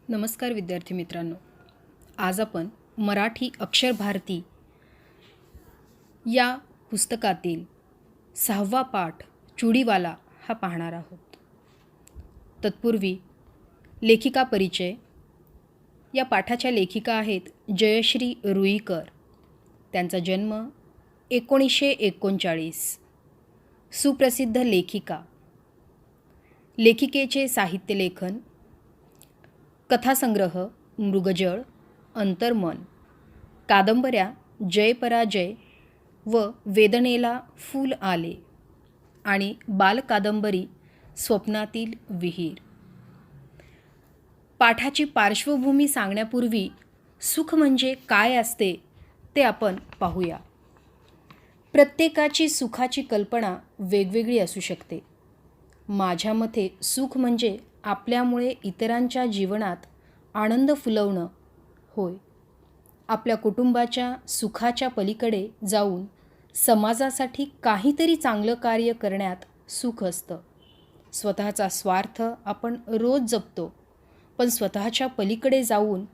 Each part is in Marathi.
नमस्कार विद्यार्थी मित्रांनो. आज आपण मराठी अक्षर भारती या पुस्तकातील 6वा पाठ चुडीवाला हा पाहणार आहोत. तत्पूर्वी लेखिका परिचय. या पाठाच्या लेखिका आहेत जयश्री रुईकर. त्यांचा जन्म 1939. सुप्रसिद्ध लेखिका. लेखिकेचे साहित्यलेखन, कथासंग्रह मृगजळ, अंतर्मन, कादंबऱ्या जय पराजय व वेदनेला फूल आले आणि बालकादंबरी स्वप्नातील विहीर. पाठाची पार्श्वभूमी सांगण्यापूर्वी सुख म्हणजे काय असते ते आपण पाहूया. प्रत्येकाची सुखाची कल्पना वेगवेगळी असू शकते. माझ्या मते सुख म्हणजे आपल्यामुळे इतरांच्या जीवनात आनंद फुलवणं होय. आपल्या कुटुंबाच्या सुखाच्या पलीकडे जाऊन समाजासाठी काहीतरी चांगलं कार्य करण्यात सुख असतं. स्वतःचा स्वार्थ आपण रोज जपतो, पण स्वतःच्या पलीकडे जाऊन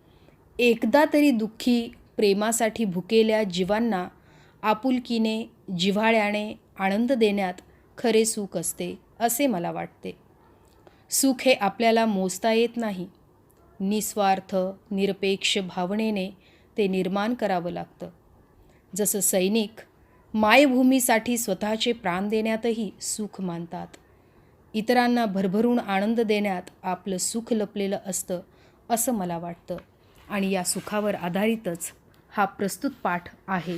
एकदा तरी दुःखी, प्रेमासाठी भुकेल्या जीवांना आपुलकीने, जिव्हाळ्याने आनंद देण्यात खरे सुख असते असे मला वाटते. सुख हे आपल्याला मोजता येत नाही. निस्वार्थ, निरपेक्ष भावनेने ते निर्माण करावं लागतं. जसं सैनिक मायभूमीसाठी स्वतःचे प्राण देण्यातही सुख मानतात, इतरांना भरभरून आनंद देण्यात आपलं सुख लपलेलं असतं असं मला वाटतं. आणि या सुखावर आधारितच हा प्रस्तुत पाठ आहे.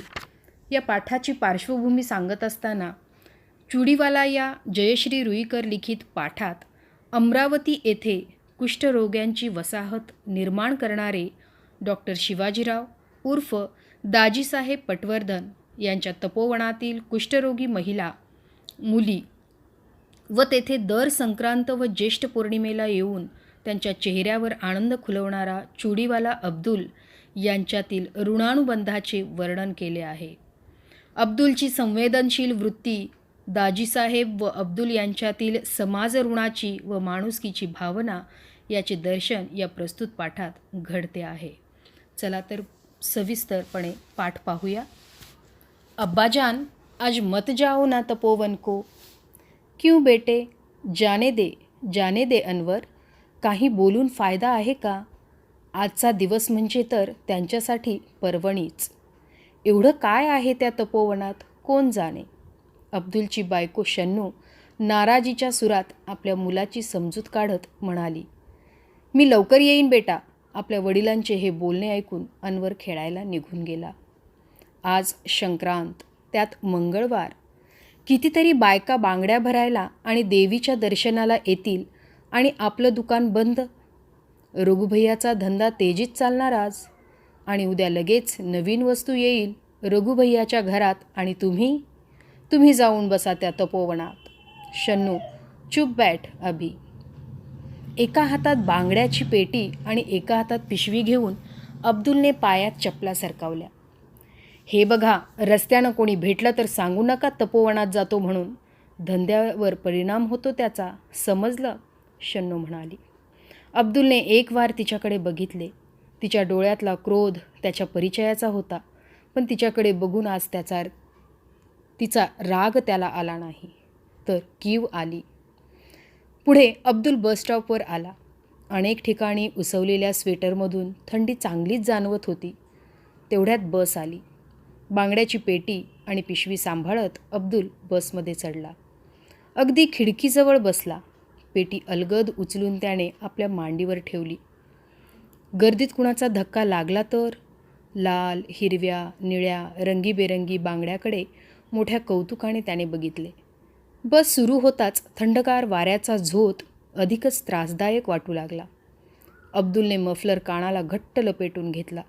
या पाठाची पार्श्वभूमी सांगत असताना चुडीवाला या जयश्री रुईकर लिखित पाठात अमरावती येथे कुष्ठरोग्यांची वसाहत निर्माण करणारे डॉक्टर शिवाजीराव उर्फ दाजीसाहेब पटवर्धन यांच्या तपोवनातील कुष्ठरोगी महिला, मुली व तेथे दर संक्रांत व ज्येष्ठ पौर्णिमेला येऊन त्यांच्या चेहऱ्यावर आनंद खुलवणारा चुडीवाला अब्दुल यांच्यातील ऋणानुबंधाचे वर्णन केले आहे. अब्दुलची संवेदनशील वृत्ती, दाजीसाहेब व अब्दुल यांच्यातील समाज ऋणाची व माणुसकीची भावना याचे दर्शन या प्रस्तुत पाठात घडते आहे. चला तर सविस्तरपणे पाठ पाहूया. अब्बाजान आज मत जाओ ना तपोवन को. क्यों बेटे, जाने दे अनवर. काही बोलून फायदा आहे का? आजचा दिवस म्हणजे तर त्यांच्यासाठी पर्वणीच. एवढं काय आहे त्या तपोवनात कोण जाणे. अब्दुलची बायको शन्नू नाराजीच्या सुरात आपल्या मुलाची समजूत काढत म्हणाली. मी लवकर येईन बेटा. आपल्या वडिलांचे हे बोलणे ऐकून अनवर खेळायला निघून गेला. आज संक्रांत, त्यात मंगळवार. कितीतरी बायका बांगड्या भरायला आणि देवीच्या दर्शनाला येतील आणि आपलं दुकान बंद. रघुभैयाचा धंदा तेजीत चालणार आज. आणि उद्या लगेच नवीन वस्तू येईल रघुभैयाच्या घरात आणि तुम्ही जाऊन बसा त्या तपोवनात. शन्नू, चुप बैठ अभी. एका हातात बांगड्याची पेटी आणि एका हातात पिशवी घेऊन अब्दुलने पायात चपला सरकावल्या. हे बघा, रस्त्यानं कोणी भेटलं तर सांगू नका तपोवनात जातो म्हणून. धंद्यावर परिणाम होतो त्याचा, समजलं? शन्नू म्हणाली. अब्दुलने एक वार तिच्याकडे बघितले. तिच्या डोळ्यातला क्रोध त्याच्या परिचयाचा होता, पण तिच्याकडे बघून आज तिचा राग त्याला आला नाही, तर कीव आली. पुढे अब्दुल बसस्टॉपवर आला. अनेक ठिकाणी उसवलेल्या स्वेटरमधून थंडी चांगलीच जाणवत होती. तेवढ्यात बस आली. बांगड्याची पेटी आणि पिशवी सांभाळत अब्दुल बसमध्ये चढला. अगदी खिडकीजवळ बसला. पेटी अलगद उचलून त्याने आपल्या मांडीवर ठेवली. गर्दीत कुणाचा धक्का लागला तर? लाल, हिरव्या, निळ्या, रंगीबेरंगी बांगड्याकडे मोठ्या कौतुकाने त्याने बघितले. बस सुरू होताच थंडगार वाऱ्याचा झोत अधिकच त्रासदायक वाटू लागला. अब्दुलने मफलर कानाला घट्ट लपेटून घेतला.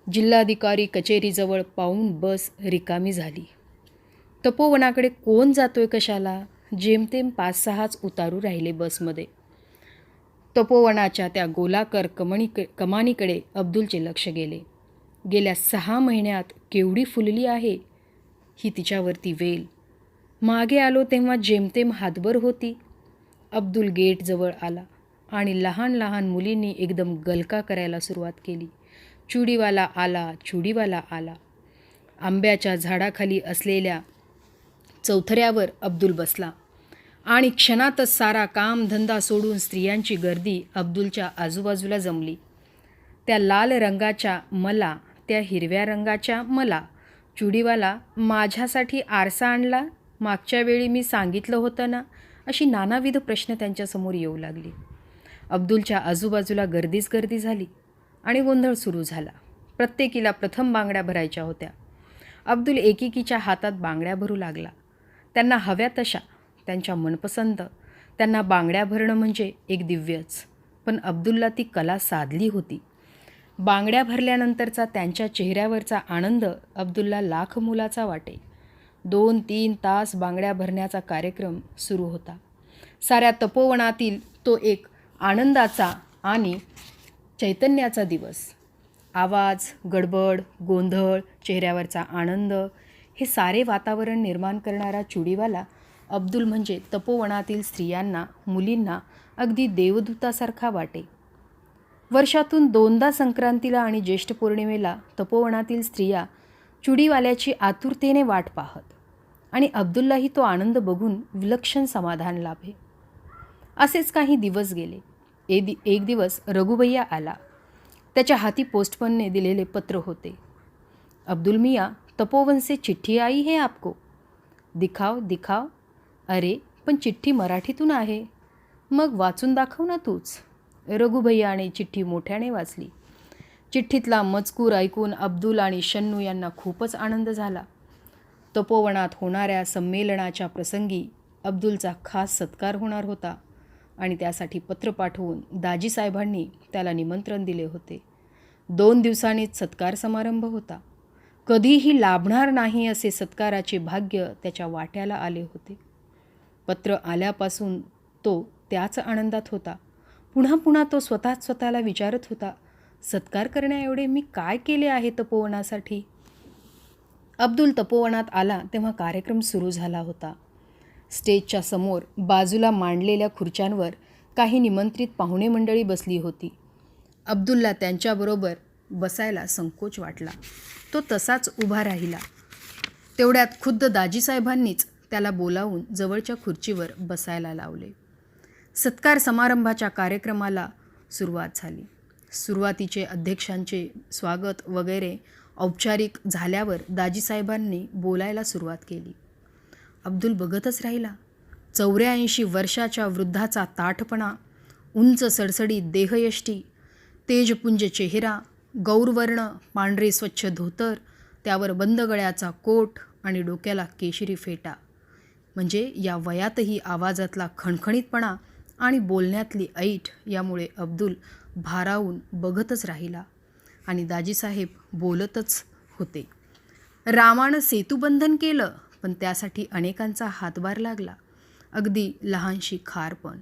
जिल्हाधिकारी कचेरीजवळ पाहून बस रिकामी झाली. तपोवनाकडे कोण जातोय कशाला? जेमतेम 5-6च उतारू राहिले बसमध्ये. तपोवनाच्या त्या गोलाकार कमानीकडे अब्दुलचे लक्ष गेले. गेल्या 6 महिन्यात केवढी फुलली आहे ही तिच्यावरती वेल. मागे आलो तेव्हा जेमतेम हातभर होती. अब्दुल गेटजवळ आला. आणि लहान लहान मुलींनी एकदम गलका करायला सुरुवात केली. चुडीवाला आला, चुडीवाला आला. आंब्याच्या झाडाखाली असलेल्या चौथऱ्यावर अब्दुल बसला आणि क्षणातच सारा कामधंदा सोडून स्त्रियांची गर्दी अब्दुलच्या आजूबाजूला जमली. त्या लाल रंगाच्या मला, त्या हिरव्या रंगाच्या मला. चुडीवाला, माझ्यासाठी आरसा आणला? मागच्या वेळी मी सांगितलं होतं ना? अशी नानाविध प्रश्न त्यांच्यासमोर येऊ लागले. अब्दुलच्या आजूबाजूला गर्दीच गर्दी झाली आणि गोंधळ सुरू झाला. प्रत्येकीला प्रथम बांगड्या भरायच्या होत्या. अब्दुल एकेकीच्या हातात बांगड्या भरू लागला. त्यांना हव्या तशा, त्यांच्या मनपसंत. त्यांना बांगड्या भरणं म्हणजे एक दिव्यच. पण अब्दुलला ती कला साधली होती. बांगड्या भरल्यानंतरचा त्यांच्या चेहऱ्यावरचा आनंद अब्दुलला लाख मोलाचा वाटे. 2-3 तास बांगड्या भरण्याचा कार्यक्रम सुरू होता. साऱ्या तपोवनातील तो एक आनंदाचा आणि चैतन्याचा दिवस. आवाज, गडबड, गोंधळ, चेहऱ्यावरचा आनंद, हे सारे वातावरण निर्माण करणारा चुडीवाला अब्दुल म्हणजे तपोवनातील स्त्रियांना, मुलींना अगदी देवदूतासारखा वाटे. वर्षातून 2दा संक्रांतीला आणि ज्येष्ठ पौर्णिमेला तपोवनातील स्त्रिया चुडीवाल्याची आतुरतेने वाट पाहत आणि अब्दुललाही तो आनंद बघून विलक्षण समाधान लाभे. असेच काही दिवस गेले. एक दिवस रघुभैया आला. त्याच्या हाती पोस्टमनने दिलेले पत्र होते. अब्दुल मियाँ, तपोवन से चिट्ठी आई है आपको. दिखाव दिखाव. अरे पण चिठ्ठी मराठीतून आहे. मग वाचून दाखव ना तूच. रघुभैयाने चिठ्ठी मोठ्याने वाचली. चिठ्ठीतला मजकूर ऐकून अब्दुल आणि शन्नू यांना खूपच आनंद झाला. तपोवनात होणाऱ्या संमेलनाच्या प्रसंगी अब्दुलचा खास सत्कार होणार होता आणि त्यासाठी पत्र पाठवून दाजीसाहेबांनी त्याला निमंत्रण दिले होते. 2 दिवसांनीच सत्कार समारंभ होता. कधीही लाभणार नाही असे सत्काराचे भाग्य त्याच्या वाट्याला आले होते. पत्र आल्यापासून तो त्याच आनंदात होता. पुन्हा पुन्हा तो स्वतःला विचारत होता, सत्कार करण्याएवढे मी काय केले आहे तपोवनासाठी. अब्दुल तपोवनात आला तेव्हा कार्यक्रम सुरू झाला होता. स्टेजच्या समोर बाजूला मांडलेल्या खुर्च्यांवर काही निमंत्रित पाहुणे मंडळी बसली होती. अब्दुलला त्यांच्याबरोबर बसायला संकोच वाटला. तो तसाच उभा राहिला. तेवढ्यात खुद्द दाजीसाहेबांनीच त्याला बोलावून जवळच्या खुर्चीवर बसायला लावले. सत्कार समारंभाच्या कार्यक्रमाला सुरुवात झाली. सुरुवातीचे अध्यक्षांचे स्वागत वगैरे औपचारिक झाल्यावर दाजीसाहेबांनी बोलायला सुरुवात केली. अब्दुल बघतच राहिला. 84 वर्षाच्या वृद्धाचा ताठपणा, उंच सडसडीत देहयष्टी, तेजपुंज चेहरा, गौरवर्ण पांढरे स्वच्छ धोतर, त्यावर बंद गळ्याचा कोट आणि डोक्याला केशरी फेटा. म्हणजे या वयातही आवाजातला खणखणीतपणा आणि बोलण्यातली ऐट यामुळे अब्दुल भारावून बघतच राहिला आणि दाजीसाहेब बोलतच होते. रामानं सेतुबंधन केलं, पण त्यासाठी अनेकांचा हातभार लागला. अगदी लहानशी खार पण.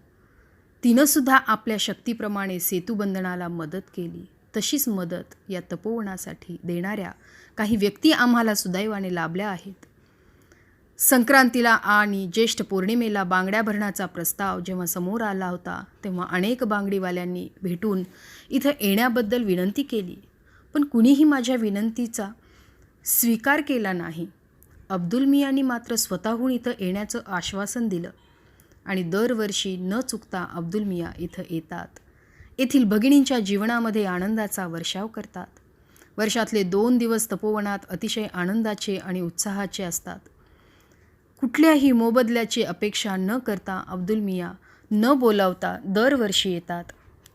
तिनंसुद्धा आपल्या शक्तीप्रमाणे सेतुबंधनाला मदत केली. तशीच मदत या तपोवनासाठी देणाऱ्या काही व्यक्ती आम्हाला सुदैवाने लाभल्या आहेत. संक्रांतीला आणि ज्येष्ठ पौर्णिमेला बांगड्या भरण्याचा प्रस्ताव जेव्हा समोर आला होता तेव्हा अनेक बांगडीवाल्यांनी भेटून इथं येण्याबद्दल विनंती केली, पण कुणीही माझ्या विनंतीचा स्वीकार केला नाही. अब्दुल मियाँनी मात्र स्वतःहून इथं येण्याचं आश्वासन दिलं आणि दरवर्षी न चुकता अब्दुल मियाँ इथं येतात. येथील भगिनींच्या जीवनामध्ये आनंदाचा वर्षाव करतात. वर्षातले 2 दिवस तपोवनात अतिशय आनंदाचे आणि उत्साहाचे असतात. कुठल्याही मोबदल्याची अपेक्षा न करता अब्दुल मियाँ न बोलावता दरवर्षी येतात.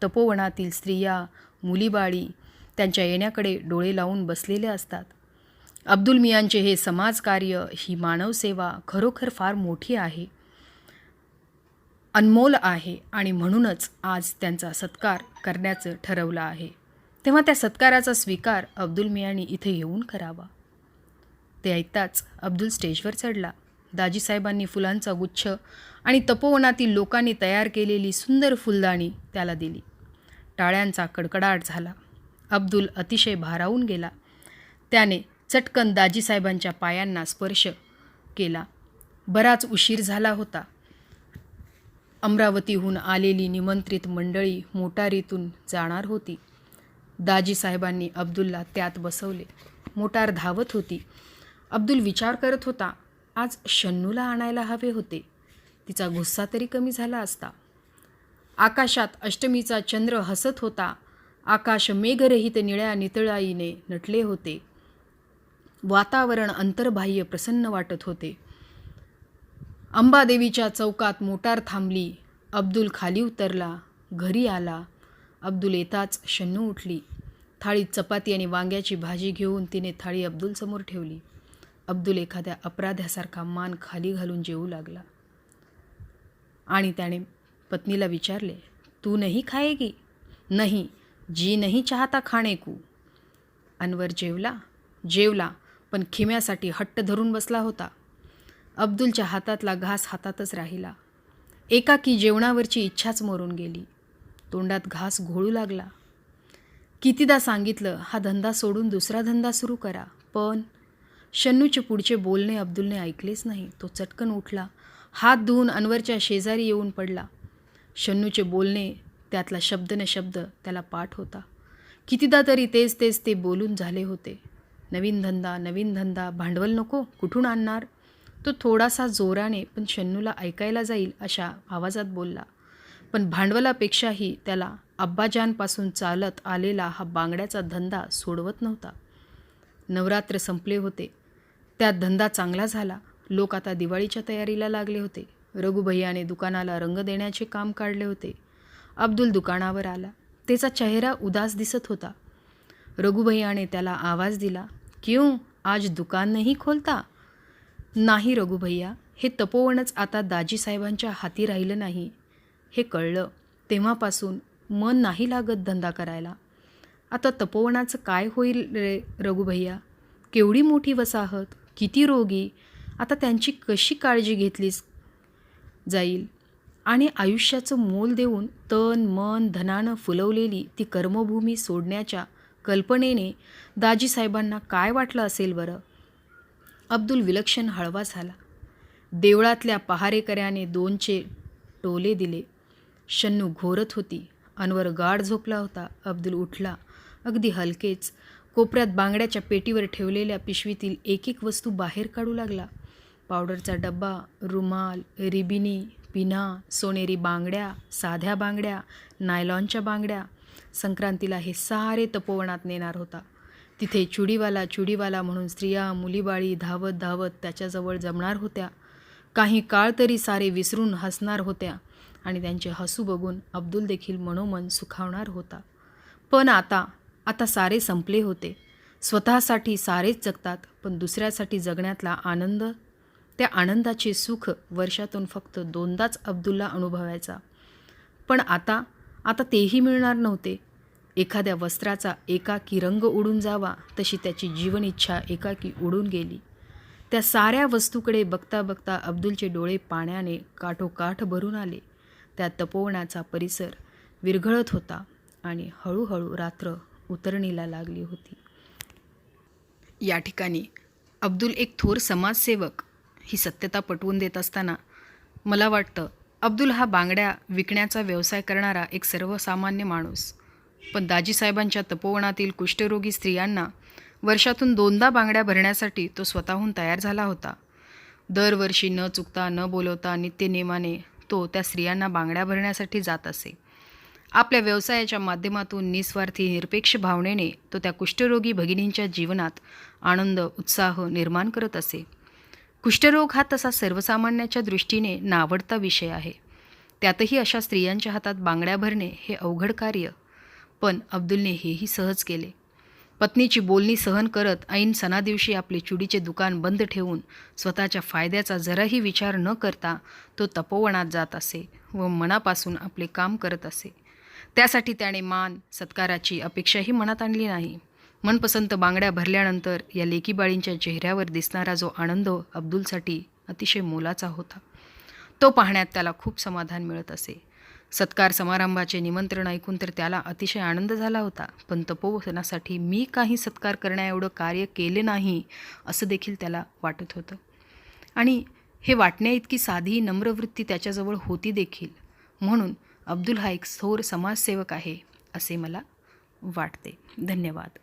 तपोवनातील स्त्रिया, मुलीबाळी त्यांच्या येण्याकडे डोळे लावून बसलेल्या असतात. अब्दुल मियांचे हे समाजकार्य, ही मानवसेवा खरोखर फार मोठी आहे, अनमोल आहे आणि म्हणूनच आज त्यांचा सत्कार करण्याचं ठरवलं आहे. तेव्हा त्या सत्काराचा स्वीकार अब्दुल मियांनी इथे येऊन करावा. ते ऐकताच अब्दुल स्टेजवर चढला. दाजीसाहेबांनी फुलांचा गुच्छ आणि तपोवनातील लोकांनी तयार केलेली सुंदर फुलदाणी त्याला दिली. टाळ्यांचा कडकडाट झाला. अब्दुल अतिशय भारावून गेला. त्याने चटकन दाजीसाहेबांच्या पायांना स्पर्श केला. बराच उशीर झाला होता. अमरावतीहून आलेली निमंत्रित मंडळी मोटारीतून जाणार होती. दाजीसाहेबांनी अब्दुलला त्यात बसवले. मोटार धावत होती. अब्दुल विचार करत होता, आज शन्नूला आणायला हवे होते. तिचा गुस्सा तरी कमी झाला असता. आकाशात अष्टमीचा चंद्र हसत होता. आकाश मेघरहित निळ्या नितळाईने नटले होते. वातावरण अंतर्बाह्य प्रसन्न वाटत होते. अंबादेवीच्या चौकात मोटार थांबली. अब्दुल खाली उतरला. घरी आला. अब्दुल येताच शन्नू उठली. थाळीत चपाती आणि वांग्याची भाजी घेऊन तिने थाळी अब्दुलसमोर ठेवली. अब्दुल एखाद्या अपराध्यासारखा मान खाली घालून जेवू लागला आणि त्याने पत्नीला विचारले, तू नहीं खाएगी? नहीं, जी नहीं चाहता खाणे को. अनवर जेवला पण खिम्यासाठी हट्ट धरून बसला होता. अब्दुलच्या हातातला घास हातातच राहिला. एकाकी जेवणावरची इच्छाच मरून गेली. तोंडात घास घोळू लागला. कितीदा सांगितलं, हा धंदा सोडून दुसरा धंदा सुरू करा, पण शन्नूचे पुढचे बोलणे अब्दुलने ऐकलेच नाही. तो चटकन उठला. हात धुवून अनवरच्या शेजारी येऊन पडला. शन्नूचे बोलणे, त्यातला शब्द न शब्द त्याला पाठ होता. कितीदा तरी तेच ते बोलून झाले होते. नवीन धंदा, भांडवल नको, कुठून आणणार? तो थोडासा जोराने पण शन्नूला ऐकायला जाईल अशा आवाजात बोलला. पण भांडवलापेक्षाही त्याला अब्बाजानपासून चालत आलेला हा बांगड्याचा धंदा सोडवत नव्हता. नवरात्र संपले होते. त्यात धंदा चांगला झाला. लोक आता दिवाळीच्या तयारीला लागले होते. रघुभैयाने दुकानाला रंग देण्याचे काम काढले होते. अब्दुल दुकानावर आला. त्याचा चेहरा उदास दिसत होता. रघुभैयाने त्याला आवाज दिला, क्यों, आज दुकान नहीं खोलता? नाही रघुभैया, हे तपोवनच आता दाजीसाहेबांच्या हाती राहिलं नाही. हे कळलं तेव्हापासून मन नाही लागत धंदा करायला. आता तपोवनाचं काय होईल रे रघुभैया? केवढी मोठी वसाहत, किती रोगी, आता त्यांची कशी काळजी घेतलीच जाईल? आणि आयुष्याचं मोल देऊन तन मन धनानं फुलवलेली ती कर्मभूमी सोडण्याच्या कल्पनेने दाजीसाहेबांना काय वाटलं असेल बरं? अब्दुल विलक्षण हळवा झाला. देवळातल्या पहारेकऱ्याने 2चे टोले दिले. शन्नू घोरत होती. अनवर गाढ झोपला होता. अब्दुल उठला. अगदी हलकेच कोपऱ्यात बांगड्याच्या पेटीवर ठेवलेल्या पिशवीतील एक वस्तू बाहेर काढू लागला. पावडरचा डब्बा, रुमाल, रिबिनी, पिन्हा, सोनेरी बांगड्या, साध्या बांगड्या, नायलॉनच्या बांगड्या. संक्रांतीला हे सारे तपोवनात नेणार होता. तिथे चुडीवाला म्हणून स्त्रिया मुलीबाळी धावत धावत त्याच्याजवळ जमणार होत्या. काही काळ तरी सारे विसरून हसणार होत्या आणि त्यांचे हसू बघून अब्दुल देखील मनोमन सुखावणार होता. पण आता सारे संपले होते. स्वतःसाठी सारेच जगतात, पण दुसऱ्यासाठी जगण्यातला आनंद, त्या आनंदाचे सुख वर्षातून फक्त 2दाच अब्दुलला अनुभवायचा. पण आता तेही मिळणार नव्हते. एखाद्या वस्त्राचा एकाकी रंग उडून जावा तशी त्याची जीवन इच्छा एकाकी उडून गेली. त्या साऱ्या वस्तूकडे बघता बघता अब्दुलचे डोळे पाण्याने काठोकाठ भरून आले. त्या तपोवनाचा परिसर विरघळत होता आणि हळूहळू रात्र उतरणीला लागली होती. या ठिकाणी अब्दुल एक थोर समाजसेवक ही सत्यता पटवून देत असताना मला वाटतं, अब्दुल हा बांगड्या विकण्याचा व्यवसाय करणारा एक सर्वसामान्य माणूस. पण दाजीसाहेबांच्या तपोवनातील कुष्ठरोगी स्त्रियांना वर्षातून 2दा बांगड्या भरण्यासाठी तो स्वतःहून तयार झाला होता. दरवर्षी न चुकता न बोलवता नित्यनेमाने तो त्या स्त्रियांना बांगड्या भरण्यासाठी जात असे. आपल्या व्यवसायाच्या माध्यमातून निस्वार्थी निरपेक्ष भावनेने तो त्या कुष्ठरोगी भगिनींच्या जीवनात आनंद उत्साह निर्माण करत असे. कुष्ठरोग हा तसा सर्वसामान्याच्या दृष्टीने नावडता विषय आहे. त्यातही अशा स्त्रियांच्या हातात बांगड्या भरणे हे अवघड कार्य. पण अब्दुलने हेही सहज केले. पत्नीची बोलणी सहन करत ऐन सणादिवशी आपले चुडीचे दुकान बंद ठेवून स्वतःच्या फायद्याचा जराही विचार न करता तो तपोवनात जात असे व मनापासून आपले काम करत असे. त्यासाठी त्याने मान सत्काराची अपेक्षाही मनात आणली नाही. मनपसंत बांगड्या भरल्यानंतर या लेकीबाळींच्या चेहऱ्यावर दिसणारा जो आनंद अब्दुलसाठी अतिशय मोलाचा होता, तो पाहण्यात त्याला खूप समाधान मिळत असे. सत्कार समारंभाचे निमंत्रण ऐकून तर त्याला अतिशय आनंद झाला होता. पण तपोवनासाठी मी काही सत्कार करण्याएवढं कार्य केले नाही असं देखील त्याला वाटत होतं. आणि हे वाटण्या इतकी साधी नम्रवृत्ती त्याच्याजवळ होती देखील. म्हणून अब्दुल हा एक थोर समाजसेवक आहे असे मला वाटते. धन्यवाद.